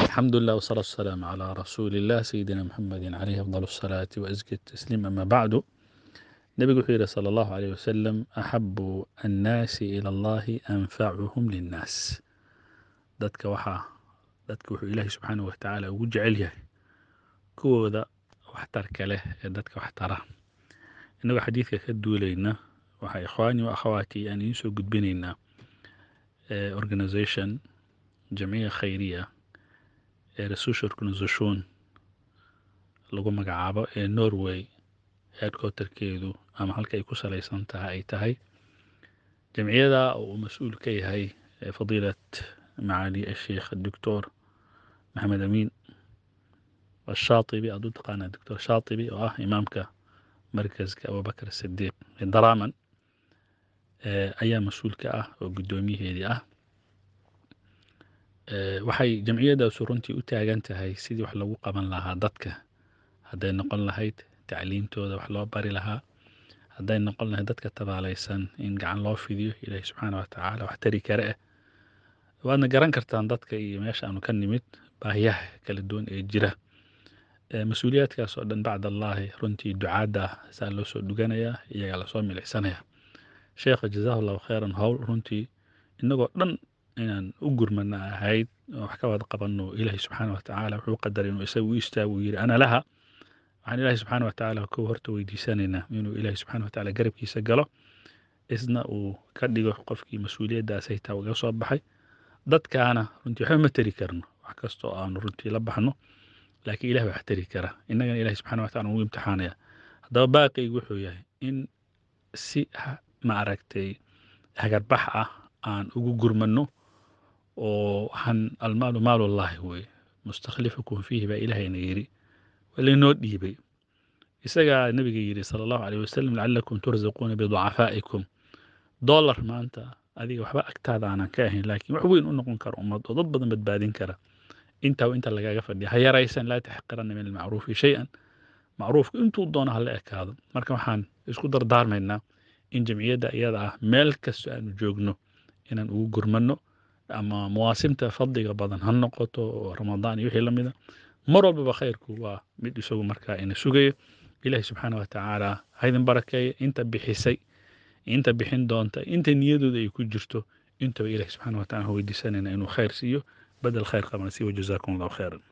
الحمد لله والصلاة والسلام على رسول الله سيدنا محمد عليه أفضل الصلاة وأزكى التسليم. أما بعد، نبي حيرة صلى الله عليه وسلم أحب الناس إلى الله أنفعهم للناس. dadka waxaa dadka wuxuu ilaahay subxaanahu watacaala ugu jecel yahay kuwooda waxtarka leh ee dadka waxtara. innagoo xadiidka ka duulayna waxaa ikhwaani wa akhawaatii aan idiin soo gudbinaynaa organization jamciya khayriya ee resursha organisation lagu magacaabo ee Norway headquarterkeedu ama halka ay ku salaysan tahay ay tahay jamciyada uu mas-uul ka yahay fadiilat macaali الشيخ الدكتور محمد أمين الشاطبي أدو تقانا الدكتور شاطبي إمامك مركز أبو بكر الصديق دراما أيام مسؤول كأه وقدومي هذه waxay jamciyada suruntii u taagan tahay sidii wax lagu qaban lahaa dadka, hadday noqon lahayd tacliintooda wax loo bari lahaa, hadday noqon lahayd dadka tabaalaysan in gacan loo fidiyo ilaahay subxaana watacaala wax tari kare ah. waadna garan kartaan dadka iyo meesha aanu ka nimid baahiyaha kala duwan ee jira. mas-uuliyaadkaas oo dhan bacd allaahi runtii ducaadda saa loo soo dhuganayaa, iyagaa lasoo milicsanayaa. sheekha jazaahu allahu khayran howl runtii innagoo dhan inaan u gurmana ahayd wax ka wada qabanno. ilaahay subxaana watacaala wuxuu qadaray inuu isaga u istaago uu yidhi ana laha. waxaan ilaahay subxaana watacaala kow horta weydiisanaynaa inuu ilaahay subxaana watacaala garabkiisa galo, isna uu ka dhigo qofkii mas-uuliyaddaas haytaa uga soo baxay. dadkaana runtii waxba ma tari karno, wax kastoo aanu runtii la baxno, laakiin ilaah wax tari kara. innagana ilaahay subxaana watacaala ugu imtixaanaya. haddaba baaqiygu wuxuu yahay in si ma aragtay hagarbax ah aan ugu gurmano oo waxaan almaalu maalullaahi weye mustakhlifukum fiihi baa ilaahayna yidhi, waa laynoo dhiibay. isagaa nabiga yidhi sala allahu caleyh wasalam lacallakum turzaquuna biducafaa'ikum. dollar maanta adiga waxba agtaada aanan ka ahayn, laakiin wax weyn u noqon kara ummad oo dad badan badbaadin kara. inta lagaaga fadhiya ha yaraysan, laa taxqiranna min almacruufi shay-an. macruufku intuu doono hala ekaado. marka waxaan isku dardaarmaynaa in jamciyadda iyada ah meel kastoo aanu joogno inaan ugu gurmano, ama mawaasimta fadliga badan ha noqoto oo ramadaan iyo wixii la mida. mar walbaba khayrku waa mid isagu markaa ina sugayo. ilaahay subxaana watacaala ha idin barakeeya. inta bixisay, inta bixin doonta, inta niyadooda ay ku jirto, intaba ilaahay subxaana wataala ha weydiisanayna inuu khayr siiyo, badel khayr qabana siiyo. wajazaakum allahu khayran.